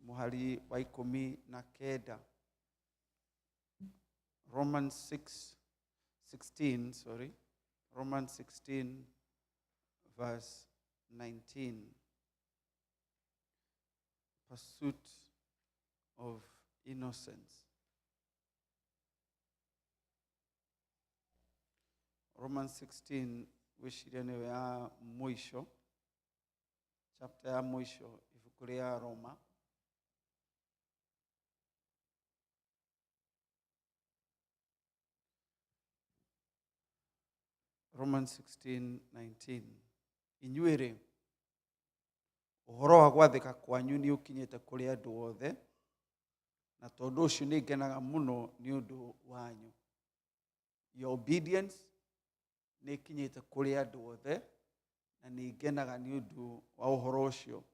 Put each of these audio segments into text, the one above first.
muhari wa 19. Romans 16 verse 19. Pursuit of innocence. Romans 16 wishiriane ya mwisho, chapter ya mwisho ivuku ya Roma. Romans 16:19. Inyuire uhoro wa gwathika kwanyu ni ukinyete kuri andu othe, na tondu ucio ni ngenaga muno ni undu wanyu. Your obedience ni kinyete kuri andu othe, na ni ngenaga ni undu wa uhoro ucio.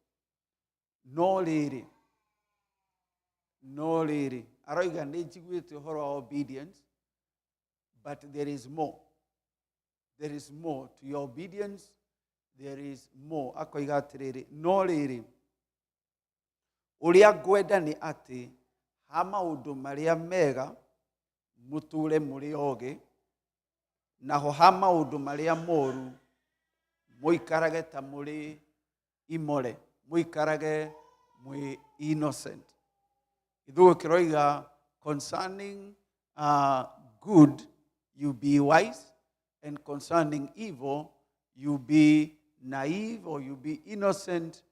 No riri aroiga ni njiguite uhoro wa obedience, but there is more. There is more to your obedience. There is more. Akoiga atiriri, no riri uria ngwenda ni ati ha maundu maria mega muture muri oge, naho ha maundu maria moru muikarage ta muri imore, muikarage mwi innocent. Ithuo kiroiga concerning good you be wise, and concerning evil you be naive or you be innocent.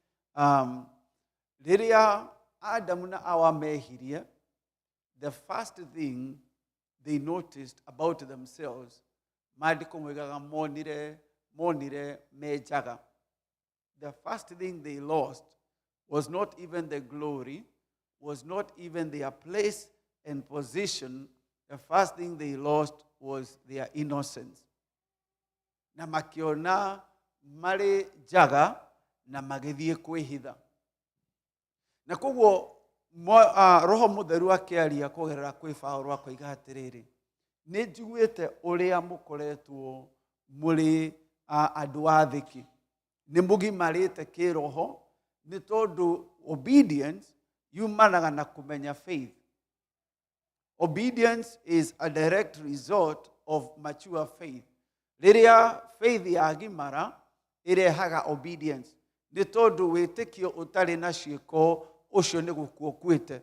Liria Adamu na Hawa mehiria, the first thing they noticed about themselves, maandiko mwegaga monire mejaga. The first thing they lost was not even the glory, was not even their place and position. The first thing they lost was their innocence. Na makiona mari jaga na magithie kwihitha. Na koguo roho mutheru akiaria kugerera kwi Paulo akoiga atiriri, ni njiguite uria mukoretwo muri andu athiki, ni mugimarite kiroho, ni tondu obedience yumanaga na kumenya faith. Obedience is a direct result of mature faith. Liria faith yagimara irehaga obedience. Ni tondu witikio utari na ciiko ucio ni gukuo kwite.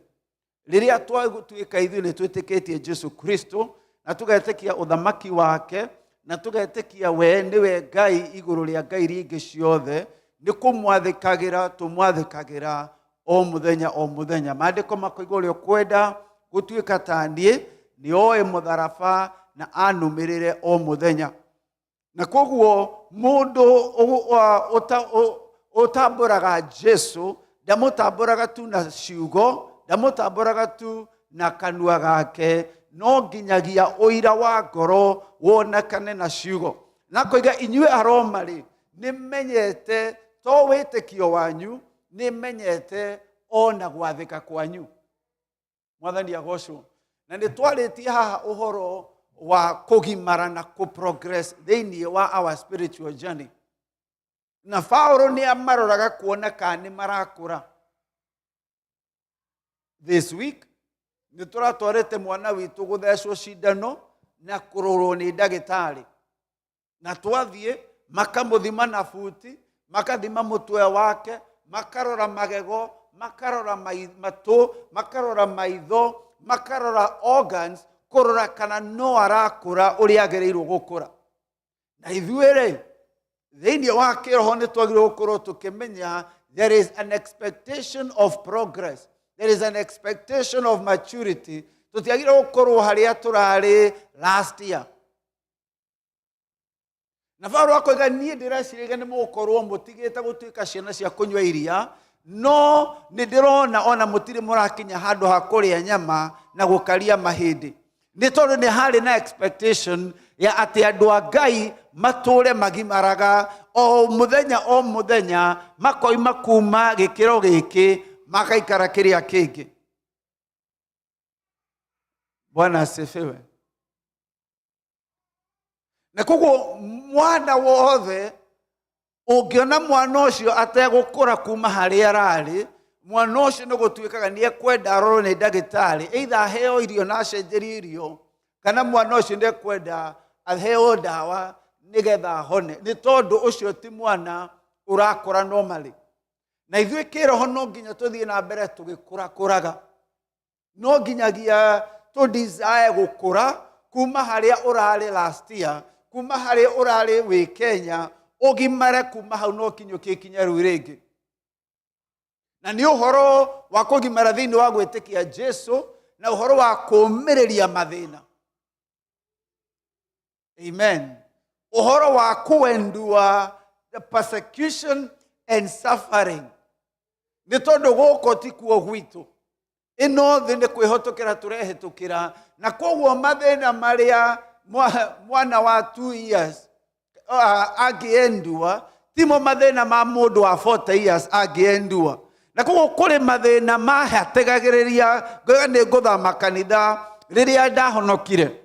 Liria twatuika ithu ni twitikitie Jesu Kristo, na tugetikia uthamaki wake, na tugetikia we niwe Ngai iguru ria ngai ringi ciothe, ni kumwathikagira tumwathikagira o muthenya. Maandiko makoiga uria kwenda gutuika tanie ni oe mutharaba na anumirire o muthenya. Na koguo mundu utamburaga Jesu ndamutamburaga tu na ciugo, ndamutamburaga tu na kanua gake, no nginyagia uira wa ngoro wonekane na ciugo. Na koiga inyue aromari nimenyete to witikio wanyu, nimenyete ona gwathika kwanyu. Mwathani agocwo. Na ni twaritie haha uhoro wa kugimara na kuprogress thini wa our spiritual journey. Na Paulo ni amaroraga kuona kani marakura. This week ni turatwarete mwana witu guthecwo cindano na kurorwo ni ndagitari. Na twathie makamuthima na futi, makathima mutwe wake, makarora magego, makarora matu, makarora maitho, makarora organs, kurora kana no arakura uria agereirwo gukura. Na ithuere thini wa kiroho ni twagirwo gukorwo tukimenya there is an expectation of progress, there is an expectation of maturity. Tutiagirwo gukorwo haria turari last year. Na Paulo akoiga nie ndiraciriga ni mukorwo mutigite gutuika ciana cia kunywa iria, no ni ndirona ona mutiri murakinya handu ha kuria nyama na gukaria mahindi. Ni tondu ni hari na expectation ya ati andu a Ngai mature magimaraga o muthenya makoima kuma gikiro giki makaikara kiria kingi. Bwana asifiwe. Na koguo mwana wothe ungiona mwana ucio ategukura kuma haria arari, mwana ũcio nĩ gũtuĩkaga nĩ ekwenda arorwo nĩ ndagĩtarĩ, either aheo irio na acenjerio irio, kana mwana ũcio nĩ ekwenda aheo ndawa nĩgetha ahone, nĩ tondũ ũcio ti mwana ũrakũra normally. Na ithuĩ kĩroho no nginya tũthiĩ na mbere tũgĩkũrakũraga, no nginyagia desire gũkũra kuma harĩa ũrarĩ last year, kuma harĩa ũrarĩ wĩ Kenya, ũgimare kuma hau no kinyũkie ikinya rĩu rĩngĩ. Na nĩ ũhoro wa kũgimara thĩinĩ wa gwĩtĩkia Jesũ, na ũhoro wa kũũmĩrĩria mathĩna. Amen. Ũhoro wa kũendua the persecution and suffering. Nĩ tondũ gũkũ ti kuo gwitũ. Ĩno thĩ nĩ kwĩhĩtũkĩra tũrehĩtũkĩra, na koguo mathĩna marĩa mwana wa 2 years angĩendua, timo mathĩna ma mũndũ wa 40 years angĩendua. Na koguo kũrĩ mathĩna mahategagĩrĩria, ngoiga nĩ ngũthama kanitha rĩrĩa ndahonokire.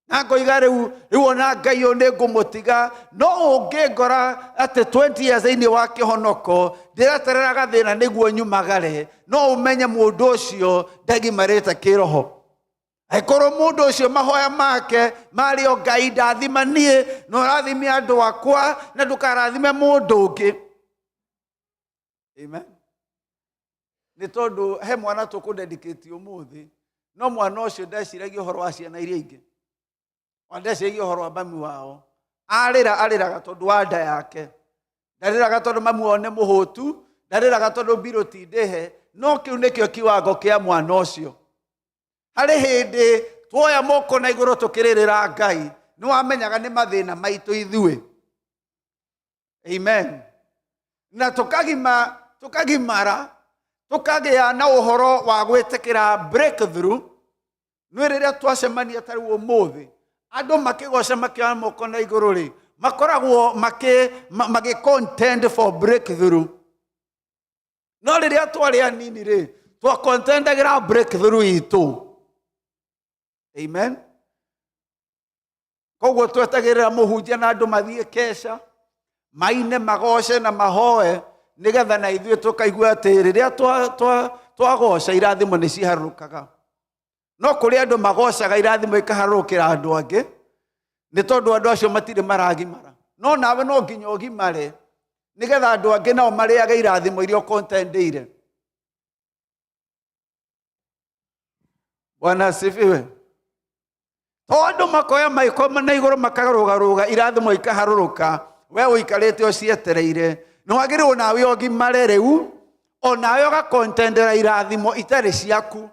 Na ngoiga rĩu ona Ngai ũyũ nĩ ngũmũtiga, no ũngĩngora atĩ 20 years thĩinĩ wa kĩhonoko ndĩreterera gathĩna nĩguo nyumagare, no ũmenye mũndũ ũcio ndagimarĩte kĩroho. Angĩkorwo mũndũ ũcio mahoya make marĩ o Ngai ndathima niĩ, na ũrathime andũ akwa, na ndũkarathime mũndũ ũngĩ. Amen. Nĩ tondũ he mwana tũkũdedicate ũmũthĩ, no mwana ũcio ndeciragia ũhoro wa ciana iria ingĩ, ndeciragia ũhoro wa mami wao. Arĩraga tondũ wa nda yake, ndarĩraga tondũ mami wao nĩ mũhũtu, ndarĩraga tondũ mbirũ ti ndĩhe, no kĩu nĩkĩo kiwango kĩa mwana ũcio. Harĩ hĩndĩ tuoya moko na igũrũ tũkĩrĩrĩra Ngai, nĩ wamenyaga nĩ mathĩna maitũ ithuĩ. Amen. Na tũkagimara, tũkagĩa na ũhoro wa gwĩtĩkĩra breakthrough. Nĩ rĩrĩa twacemania ta rĩu ũmũthĩ, andũ makĩgoca makĩoya moko na igũrũ rĩ, makoragwo magĩ-contend for breakthrough. No rĩrĩa twarĩ anini rĩ, twacontendagĩra breakthrough itũ. Amen. Koguo twetagĩrĩra mũhunjia na andũ mathiĩ kesha, maine magoce na mahoe, nĩgetha na ithuĩ tũkaigua atĩ rĩrĩa twagoca irathimo nĩ ciharũrũkaga. No kũrĩ andũ magocaga irathimo ikaharũrũkĩra andũ angĩ, nĩ tondũ andũ acio matirĩ maragimara. No nawe no nginya ũgimare, nĩgetha andũ angĩ nao marĩage irathimo iria ũkontendeire. Bwana asifiwe. Tondũ makoya maiko na igũrũ makarũgarũga irathimo ikaharũrũka, we ũikarĩte ũcietereire, nĩ wagĩrĩirwo nawe ũgimare rĩu, o nawe ũgakontendera irathimo itarĩ ciaku.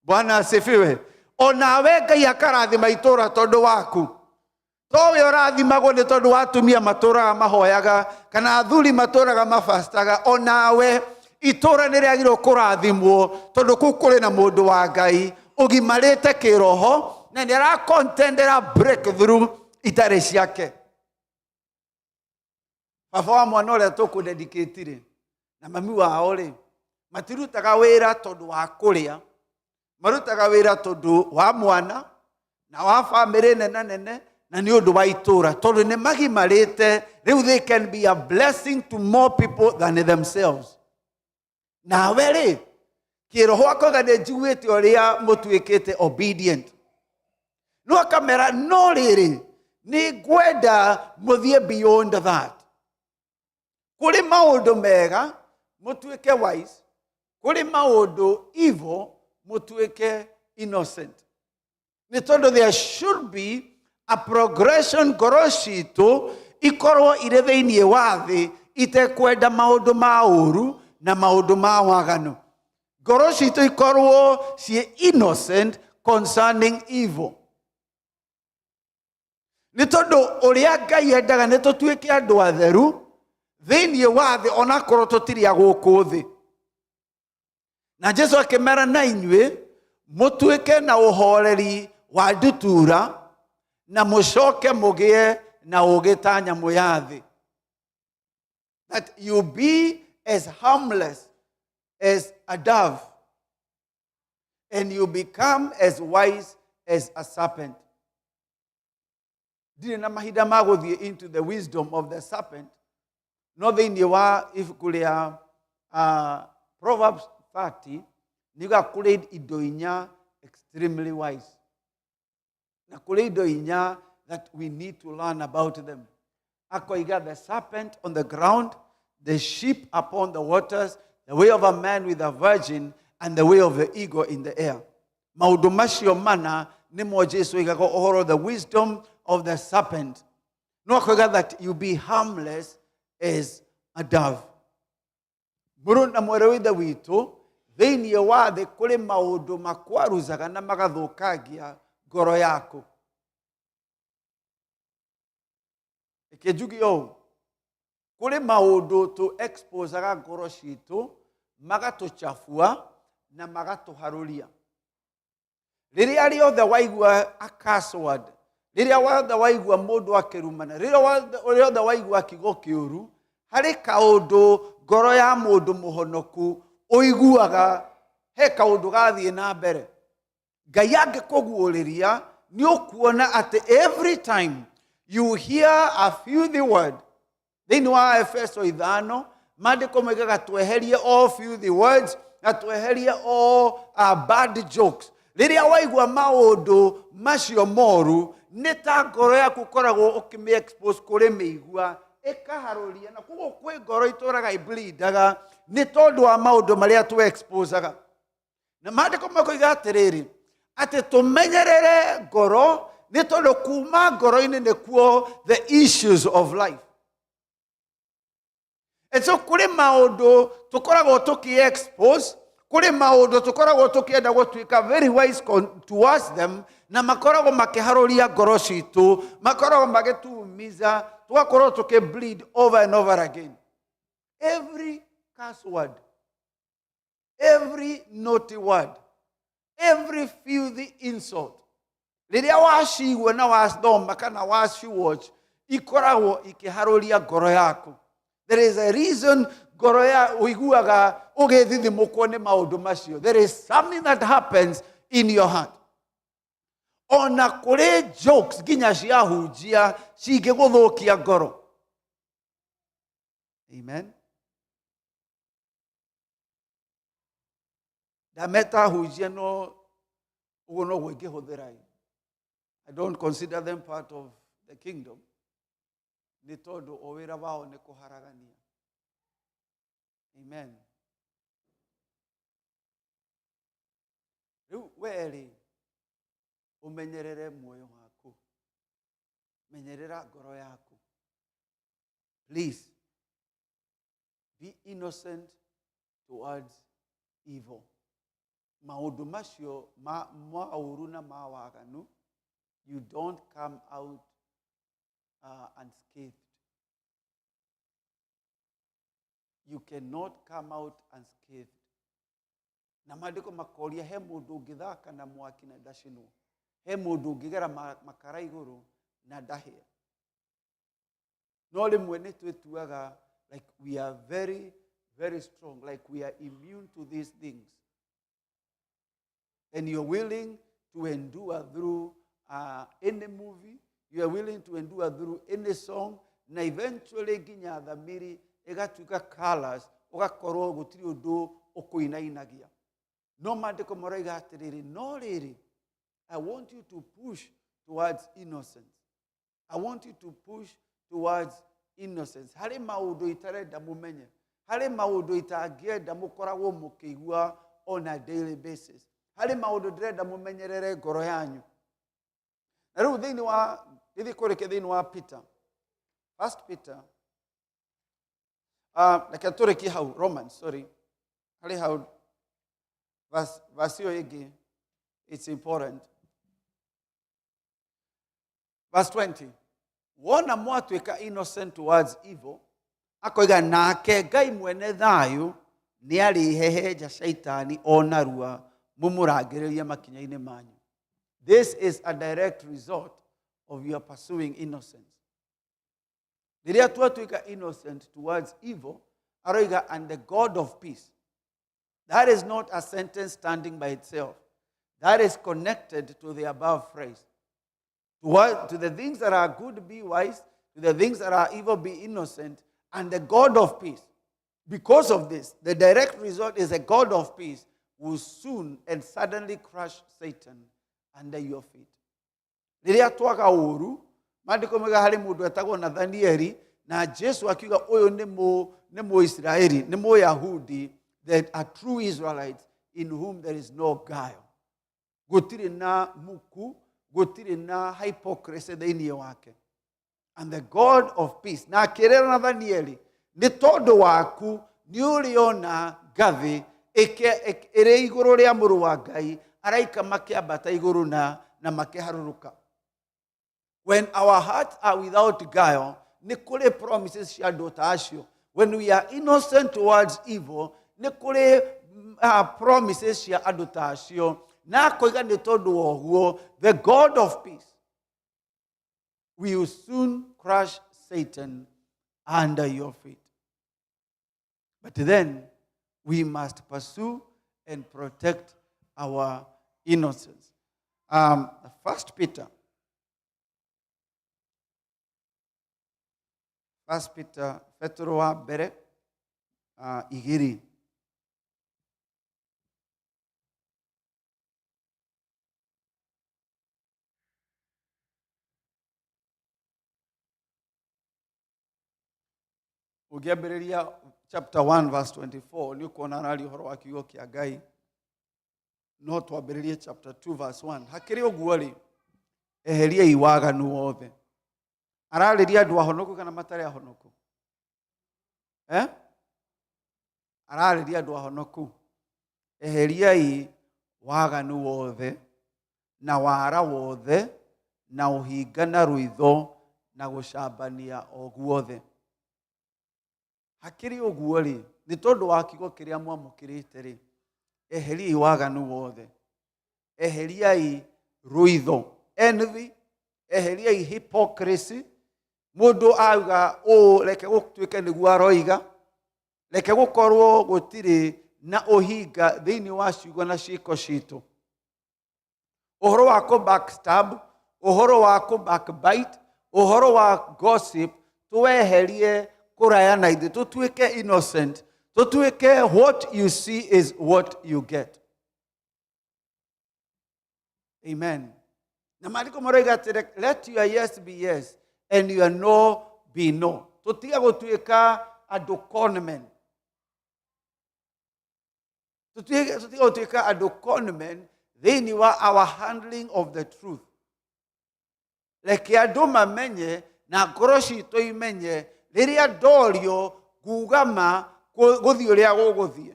Bwana asifiwe. O nawe Ngai akarathima itũũra tondũ waku. Towe ũrathimagwo nĩ tondũ wa atumia matũũraga mahoyaga, kana athuri matũũraga mafastaga. O nawe itũũra nĩ rĩagĩrĩirwo kũrathimwo tondũ kũu kũrĩ na mũndũ wa Ngai ũgimarĩte kĩroho, na nĩ arakontendera breakthrough itarĩ ciake. Baba wa mwana ũrĩa tũkũdedicate-rĩ, na mami wao rĩ, matirutaga wĩra tondũ wa kũrĩa, marutaga wĩra tondũ wa mwana na wa family nene, na nĩ ũndũ wa itũũra, tondũ nĩ magimarĩte rĩu they can be a blessing to more people than themselves. Nawe rĩ, kĩroho akoiga nĩ njiguĩte ũrĩa mũtuĩkĩte obedient. No akamera no rĩrĩ, nĩ ngwenda mũthiĩ beyond that. Kũrĩ maũndũ mega mũtuĩke wise, kũrĩ maũndũ evil mũtuĩke innocent. Nĩ tondũ there should be a progression ngoro citũ ikorwo irĩ thĩinĩ wa thĩ itekwenda maũndũ ma ũru na maũndũ ma waganu. Ngoro citũ ikorwo ciĩ innocent concerning evil. Nĩ tondũ ũrĩa Ngai endaga nĩ tũtuĩke andũ atheru thĩinĩ wa thĩ onakorwo tũtirĩ a gũkũ thĩ. Na Jesũ akĩmera na inyuĩ mũtuĩke na ũhoreri wa ndutura na mũcoke mũgĩe na ũũgĩ ta nyamũ ya thĩ. That you be as harmless as a dove and you become as wise as a serpent. Ndirĩ na mahinda ma gũthiĩ into the wisdom of the serpent, no thĩinĩ wa ibuku rĩa Proverbs 30 niga kule indo inya extremely wise. Na kule indo inya that we need to learn about them. Akoiga the serpent on the ground, the sheep upon the waters, the way of a man with a virgin, and the way of the eagle in the air. Maundu macio mana nimo Jesu igago ohoro the wisdom of the serpent. No akoiga that you be harmless as a dove. Muru na mwerewitha witu thĩinĩ wa thĩ kũrĩ maũndũ makwaruzaga na magathukagia ngoro yaku. Ikijugi ũũ, kũrĩ maũndũ tũ exposaga ngoro citũ magatũchafua na magatũharũria. Rĩrĩa rĩothe waigua a curse word, rĩrĩa wothe waigua mũndũ akĩrumana, rĩrĩa rĩothe waigua kiugo kĩũru, harĩ kaũndũ ngoro ya mũndũ mũhonoku ũiguaga he kaũndũ gathiĩ na mbere. Ngai angĩkũguũrĩria nĩ ũkuona atĩ every time you hear a filthy word, thĩinĩ wa Efeso 5, maandĩko moigaga tweherie all filthy words na tweherie all bad jokes. Rĩrĩa waigua maũndũ macio moru, nĩ ta ngoro yaku ũkoragwo ũkĩmĩ-expose kũrĩ mĩigua ĩkaharũria, na koguo kwĩ ngoro itũraga iblindaga nĩ tondũ wa maũndũ marĩa tũ-exposaga. Na maandĩko makoiga atĩrĩrĩ, atĩ tũmenyerere ngoro nĩ tondũ kuma ngoro-inĩ nĩkuo the issues of life. And so kũrĩ maũndũ tũkoragwo tũkĩ-expose, kũrĩ maũndũ tũkoragwo tũkĩenda gũtuĩka very wise towards them, na makoragwo makĩharũria ngoro citũ, makoragwo magĩtuumiza, tũgakorwo tũkĩ-bleed over and over again. Every curse word, every naughty word, every filthy insult, rĩrĩa wacigua na wathoma kana waciwatch, ikoragwo ikĩharũria ngoro yaku. There is a reason ngoro ya uiguaga ũgĩthithimũkwo nĩ maũndũ macio. There is something that happens in your heart. Ona kũrĩ jokes nginya ciahunjia cingĩgũthũkia ngoro. Amen. Ndameta hunjia no ũguo noguo ingĩhũthĩra. I don't consider them part of the kingdom. Nĩ tondũ o wĩra wao nĩ kũharagania. Amen. Rĩu wee umenyerere muoyo waku. Menyerera ngoro yaku. Please be innocent towards evil. Maũndũ macio maũru na mawaganu, you don't come out unscathed. You cannot come out unscathed. Na maandĩko makoria he mũndũ ũngĩthaka na mwaki na ndacinwo. He mũndũ ũngĩgera makara igũrũ na ndahĩa. No rĩmwe nĩ twĩtuaga like we are very, very strong, like we are immune to these things. And you're willing to endure through any movie, you are willing to endure through any song, na eventually nginya thamiri ĩgatuĩka colors, ũgakorwo gũtirĩ ũndũ ũkũinainagia. No maandĩko maroiga atĩrĩrĩ, no rĩrĩ, I want you to push towards innocence. I want you to push towards innocence. Harĩ maũndũ itarenda mũmenye, harĩ maũndũ itangĩenda mũkoragwo mũkĩigua on a daily basis. Harĩ maũndũ ndĩrenda mũmenyerere ngoro yanyu. Na rĩu thĩinĩ wa thĩinĩ wa Peter, 1 Peter, reke tũrĩkie hau, Romans, sorry. Harĩ hau, verse ĩyo ĩngĩ, it's important. Verse 20. Wona mwatuĩka innocent towards evil, akoiga nake Ngai mwene thayũ nĩ arĩhehenja Shaitani o narua mũmũrangĩrĩrie makinya-inĩ manyu. This is a direct result of your pursuing innocence. Rĩrĩa twatuĩka innocent towards evil, aroiga, and the God of peace. That is not a sentence standing by itself. That is connected to the above phrase. To the things that are good, be wise. To the things that are evil, be innocent. And the God of peace. Because of this, the direct result is a God of peace will soon and suddenly crush Satan under your feet. Liria twaga uru, maandiko mega hari mundu etagwo Nathanieli, na Jesu akiuga uyu ni mu Israeli, ni mu Yahudi, that are true Israelites in whom there is no guile. Gutiri na muku, gutiri na hypocrisy thĩinĩ wake. And the God of peace. Na akĩrĩra Nathanieli, nĩ tondũ waku nĩ ũrĩona ngathĩ ĩrĩ igũrũ rĩa mũrũ wa Ngai, araika makĩambata igũrũ na makĩharũrũka. When our hearts are without guile, nĩ kũrĩ promises cia andũ ta acio. When we are innocent towards evil, nĩ kũrĩ promises cia andũ ta acio. Na koiga nĩ tondũ wa ũguo, the God of peace will soon crush Satan under your feet. But then we must pursue and protect our innocence. First Peter Petro wa mbere igiri. Ukiambĩrĩria chapter 1 verse 24 ni kuona nari horo wa kiugo kia Ngai. No twambĩrĩrie chapter 2 verse 1. Hakĩrĩ ũguo rĩ, eheriai waganu wothe. Ararĩria andũ ahonoku kana matarĩ ahonoku? Ararĩria andũ ahonoku. Eheriai waganu wothe na wara wothe na ũhinga na rũitho na gũcambania o guothe. Hakĩrĩ ũguo rĩ, nĩ tondũ wa kiugo kĩrĩa mwamũkĩrĩte rĩ, eheriai waganu wothe, eheriai rũitho, envy, eheriai hypocrisy. Mũndũ auga reke gũtuĩke nĩguo aroiga, reke gũkorwo gũtirĩ na ũhinga thĩinĩ wa ciugo na ciĩko citũ. Ũhoro wa backstab, ũhoro wa backbite, ũhoro wa gossip, tuweherie kuraya na ithuĩ, tutuĩke innocent, tutuĩke what you see is what you get. Amen. Na maandiko maroiga atĩrĩ, let your yes be yes and your no be no. Tutiga gũtuĩka andũ conmen. Tutiga gũtuĩka andũ conmen thĩinĩ wa our handling of the truth. Reke andũ mamenye na ngoro citũ imenye rĩrĩa ndorio ngugama gũthiĩ ũrĩa gũgũthiĩ.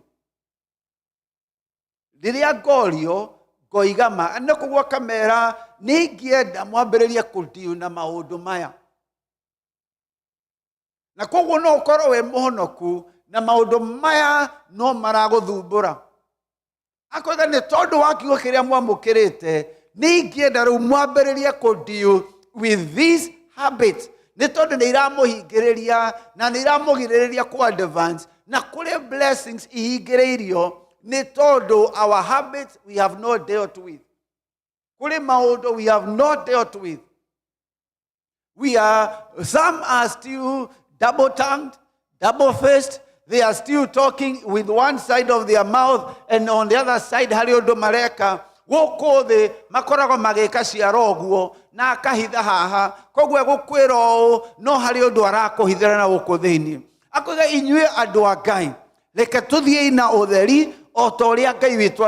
Rĩrĩa ngorio ngoigama, nĩ kũguo kamera nĩ ingĩenda mwambĩrĩrie kũdeal na maũndũ maya. Na kũguo no ũkorwo wĩ mũhonoku na maũndũ maya no maragũthumbũra. Akoiga nĩ tondũ wa kiugo kĩrĩa mwamũkĩrĩte, nĩ ingĩenda rĩu mwambĩrĩrie kũdeal with these habits. Nĩ tondũ nĩ iramũhingĩrĩria na nĩ iramũgirĩrĩria ku advance na kũrĩ blessings ihingĩrĩirio nĩ tondũ our habits we have not dealt with. Kũrĩ maũndũ we have not dealt with. Some are still double-tongued, double-faced. They are still talking with one side of their mouth and on the other side harĩ ũndũ mareka. Gũkũ thĩ makoragwo magĩka ciara ũguo na akahitha haha, koguo egũkwĩra ũũ no harĩ ũndũ arakũhithĩra na gũkũ thĩinĩ. Akoiga inyuĩ andũ a Ngai, reke tũthiĩ na ũtheri o ta ũrĩa Ngai witũ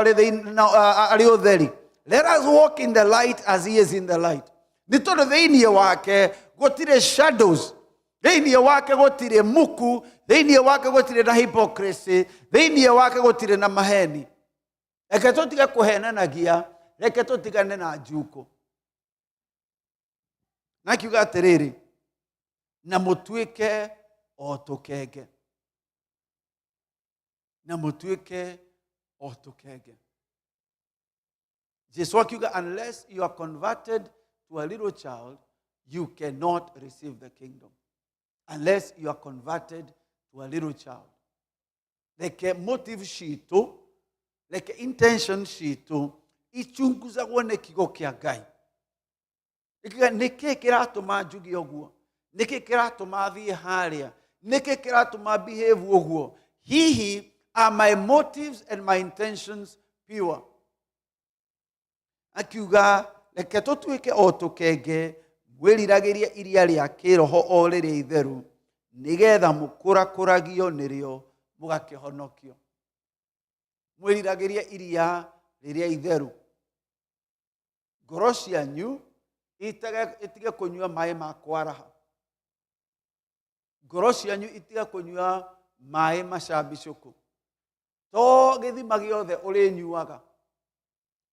arĩ ũtheri. Let us walk in the light as he is in the light. Nĩ tondũ thĩinĩ wake gũtirĩ shadows, thĩinĩ wake gũtirĩ muku, thĩinĩ wake gũtirĩ na hypocrisy, thĩinĩ wake gũtirĩ na maheni. Reke tũtige kũhenanagia, reke tũtigane na njuko. Na kiuga atĩrĩrĩ, na mũtuĩke o tũkenge. Na mũtuĩke o tũkenge. Jesu akiuga, unless you are converted to a little child, you cannot receive the kingdom. Unless you are converted to a little child. Reke motive citũ, reke intention citũ ichunguzagwo nĩ kiugo kĩa Ngai. Nĩkĩ kĩratũma njuge ũguo? Nĩkĩ kĩratũma thiĩ harĩa? Nĩkĩ kĩratũma behave ũguo? hihi are my motives and my intentions pure? Akiuga reke tutuike o tukenge mwiriragiria iria ria kiroho o riria itheru nigetha mukurakũragio nĩrĩo mũgakĩhonokio. Mwiriragiria iria riria itheru. Ngoro cianyu itige kunyua maĩ ma kwaraha. Ngoro cianyu itige kunyua maĩ macambicũku. To gĩthima gĩothe ũrĩnyuaga,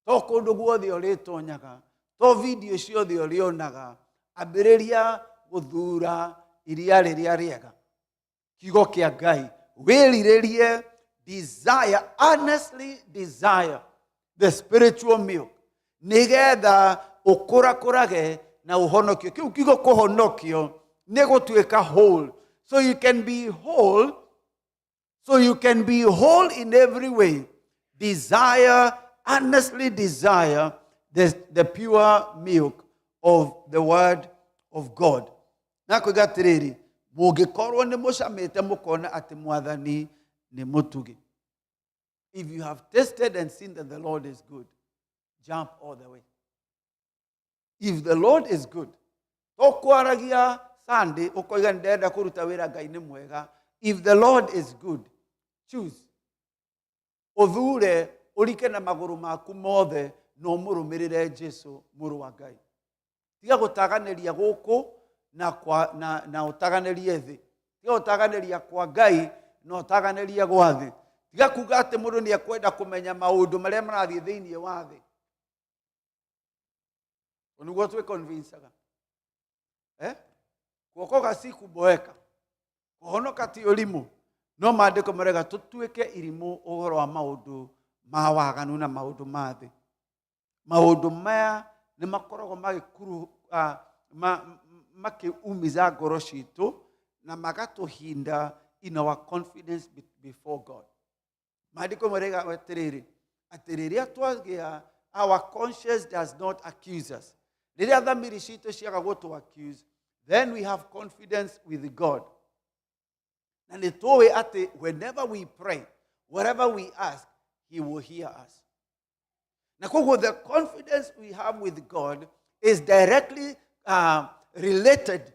to kũndũ guothe ũrĩtonyaga, to video ciothe ũrĩonaga, ambĩrĩria gũthura iria rĩrĩa rĩega. Kiugo kĩa Ngai, wĩrirĩrie, desire, honestly desire the spiritual milk, nigetha ũkũrakũrage na ũhonokio. Kĩu kiugo kũhonokio nĩ gũtuĩka whole. So you can be whole. So you can be whole in every way. Desire, honestly desire the pure milk of the word of God. Na kuiga atiriri, mũngĩkorwo nĩ mũcamĩte mũkona atĩ Mwathani nĩ mũtugi. If you have tasted and seen that the Lord is good, jump all the way. If the Lord is good, tokwaragia Sunday ukoiga ndenda kuruta wĩra Ngai nĩ mwega. If the Lord is good, choose. Uthure urike na maguru maku mothe no mũrũmĩrĩre Jesu mũrũ wa Ngai. Tiga gũtaganĩria gũkũ na ũtaganĩrie thĩ. Tiga gũtaganĩria kwa Ngai na ũtaganĩrie gwa thĩ. Tiga kuga atĩ mũndũ nĩ ekwenda kũmenya maũndũ marĩa marathiĩ thĩinĩ wa thĩ. Nĩguo twĩconvincaga. Guoko gacikuboeka. Kũhonoka ti ũrimũ. No maandĩko marega tũtuĩke irimũ ũhoro wa maũndũ ma waganu na maũndũ ma thĩ. Maũndũ maya nĩ makoragwo makiumiza ngoro citũ na magatũhinda in our confidence before God. Maandĩko marega atĩrĩrĩ, atĩ rĩrĩa twagĩa, our conscience does not accuse us. Rĩrĩa thamiri citũ ciaga gũtũ accuse, then we have confidence with God. Na nĩ tũĩ atĩ whenever we pray, whatever we ask, He will hear us. Na koguo the confidence we have with God is directly related,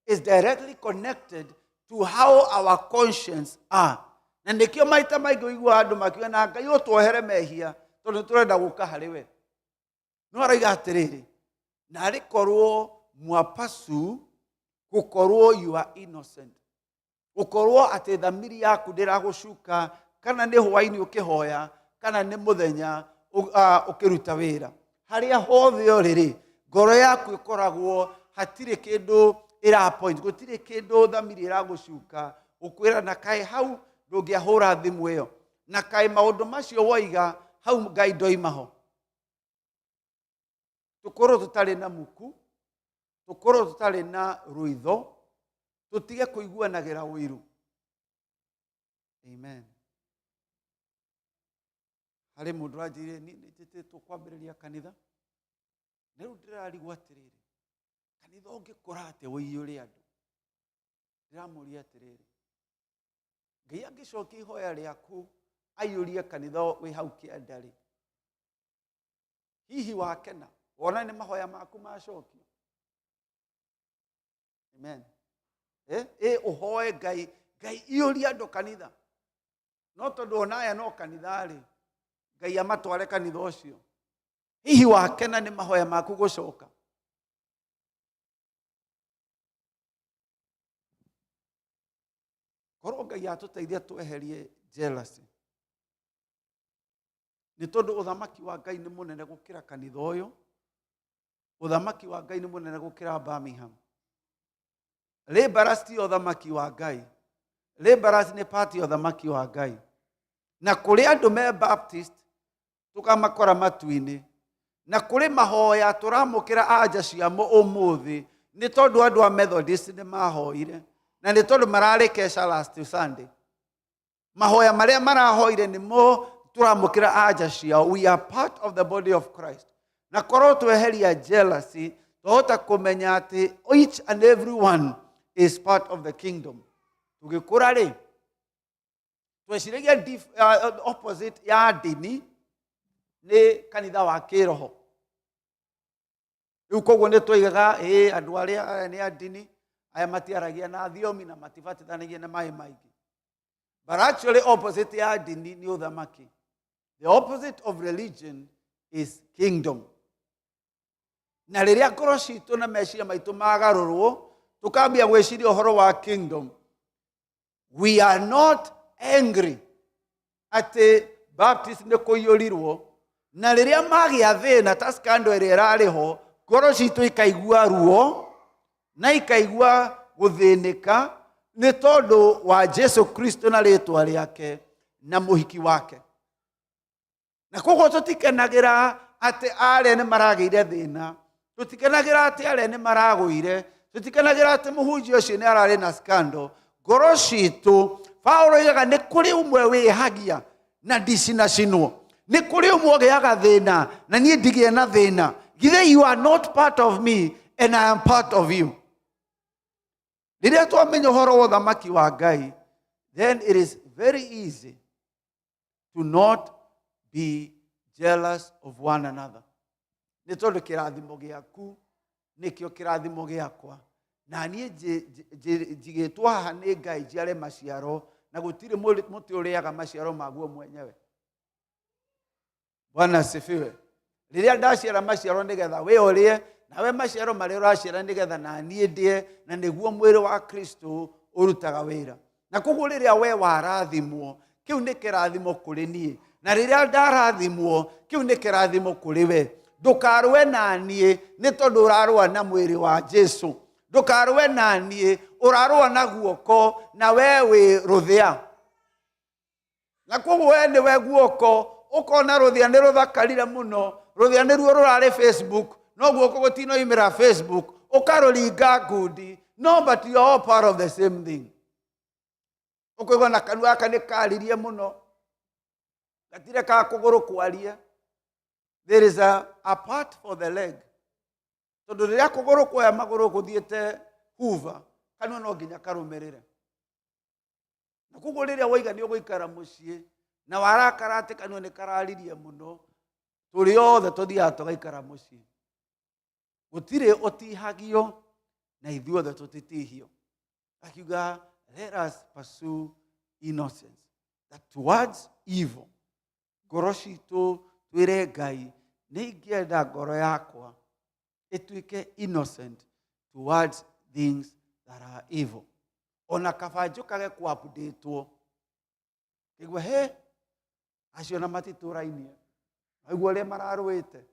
is directly connected to how our conscience are. Na nĩkĩo maita maingĩ ũigua andũ makiuga na Ngai ũtwohere mehia tondũ tũrenda gũka harĩ we. No arauga atĩrĩrĩ, narĩ korwo mwapasu gũkorwo you are innocent. Gũkorwo atĩ thamiri yaku ndĩragũcuka kana nĩ hwainĩ ũkĩhoya kana nĩ mũthenya ũkĩruta wĩra. Harĩa hothe ũrĩ, ngoro yaku ĩkoragwo hatirĩ kĩndũ ĩrapoint, gũtirĩ kĩndũ thamiri ĩragũcuka ũkwĩra na kaĩ hau ndũngĩahũra thimũ ĩyo, na kaĩ maũndũ macio woiga hau Ngai ndoimaho. Tũkorwo tũtarĩ na muku, tũkorwo tũtarĩ na rũitho, tũtige kũiguanagĩra ũiru. Amen. Harĩ mũndũ anjĩrire nĩtĩtĩtwo kwambĩrĩria kanitha. Na rĩu ndĩrarigwo atĩrĩrĩ, kanitha ũngĩkora atĩa ũiyũre andũ? Ndĩramũria atĩrĩrĩ, Ngai angĩcokia ihoya rĩaku aiyũrie kanitha wĩ hau kĩanda-rĩ, hihi wakena wona nĩ mahoya maku macokio? Amen. Ũhoe Ngai iyũrie andũ kanitha. No tondũ onaya no kanitha-rĩ, Ngai amatware kanitha ũcio. Hihi wakena nĩ mahoya maku gũcoka? Korwo Ngai atũteithia tweherie jealousy. Nĩ tondũ ũthamaki wa Ngai nĩ mũnene gũkĩra kanitha ũyũ. Ũthamaki wa Ngai nĩ mũnene gũkĩra Birmingham. Laborers ti ũthamaki wa Ngai. Laborers nĩ part ya ũthamaki wa Ngai. Na kũrĩ andũ me Baptist tũkamakora matu-inĩ. Na kũrĩ mahoya tũramũkĩra anja ciamo ũmũthĩ nĩ tondũ andũ a Methodist nĩ mahoire. Na nĩ tondũ mararĩ kesha last Sunday. Mahoya marĩa marahoire nĩmo tũramũkĩra anja ciao. We are part of the body of Christ. Na korwo tweheria jealousy, twahota kũmenya atĩ each and every one is part of the kingdom. Tũgĩkũra-rĩ, tweciragia opposite ya ndini nĩ kanitha wa kĩroho. Rĩu koguo nĩ tũigaga andũ arĩa aya nĩ a ndini, aya matiaragia na thiomi na matibatithanagia na maĩ maingĩ. But actually opposite ya ndini nĩ ũthamaki. The opposite of religion is kingdom. Na rĩrĩa ngoro citũ na meciria maitũ magarũrwo, tũkambia gwĩciria ũhoro wa kingdom, we are not angry atĩ Baptist nĩ kũiyũrirwo, na rĩrĩa magĩa thĩna ta scandal ĩrĩa ĩrarĩ ho, ngoro citũ ikaigua ruo na ikaigua gũthĩnĩka nĩ tondũ wa Jesu Kristo na rĩtwa rĩake na mũhiki wake. Na koguo tũtikenagĩra atĩ arĩa nĩ maragĩire thĩna, tũtikenagĩra atĩ arĩa nĩ maragũire, tũtikenagĩra atĩ mũhunjia ũcio nĩ ararĩ na scandal. Ngoro citũ, Paulo oigaga nĩ kũrĩ ũmwe wĩhagia na ndicinacinwo, nĩ kũrĩ ũmwe ũgĩaga thĩna na niĩ ndigĩe na thĩna. Githĩ you are not part of me and I am part of you. Rĩrĩa twamenya ũhoro wa ũthamaki wa Ngai, then it is very easy to not be jealous of one another. Nĩ tondũ kĩrathimo gĩaku nĩkĩo kĩrathimo gĩakwa, na niĩ njigĩtwo haha nĩ Ngai njiare maciaro, na gũtirĩ mũtĩ ũrĩaga maciaro maguo mwenyewe. Bwana asifiwe. Rĩrĩa ndaciara maciaro nĩgetha we ũrĩe, nawe maciaro marĩa ũraciara nĩgetha na niĩ ndĩe, na nĩguo mwĩrĩ wa Kristo ũrutaga wĩra. Na koguo rĩrĩa we warathimwo, kĩu nĩ kĩrathimo kũrĩ niĩ, na rĩrĩa ndarathimwo, kĩu nĩ kĩrathimo kũrĩ we. Ndũkarũe na niĩ nĩ tondũ ũrarũa na mwĩrĩ wa Jesu. Ndũkarũe na niĩ ũrarũa na guoko na we wĩ rũthĩa. Na koguo we nĩ we guoko, ũkona rũthĩa nĩ rũthakarire mũno, rũthĩa nĩruo rũrarĩ Facebook, no guoko gũtinoimĩra Facebook, ũkarũringa ngundi. No, but you are all part of the same thing. Ũkũigua na kanua gaka nĩ karirie mũno, gatire ka kũgũrũ kwaria. There is a part for the leg. Tondũ rĩrĩa kũgũrũ kuoya magũrũ gũthiĩte Hoover, kanua no nginya karũmĩrĩre. Na koguo rĩrĩa waiga nĩ ũgũikara mũciĩ na warakara atĩ kanua nĩ kararirie mũno, tũrĩ othe tũthiaga tũgaikara mũciĩ. Gũtirĩ ũtihagio na ithuothe tũtitihio. Akiuga, let us pursue innocence. That towards evil, ngoro citũ twĩre Ngai, nĩ ingĩenda ngoro yakwa ĩtuĩke innocent towards things that are evil. Ona kaba njũkage ku-update-wo, kĩgua acio na matitũrainie, aigua ũrĩa mararũĩte,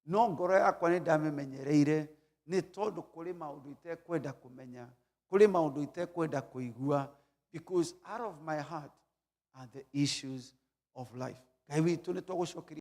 no ngoro yakwa nĩ ndamĩmenyereire nĩ tondũ kũrĩ maũndũ itekwenda kũmenya, kũrĩ maũndũ itekwenda kũigua, because out of my heart are the issues of life. Ngai witũ nĩ twagũcokeria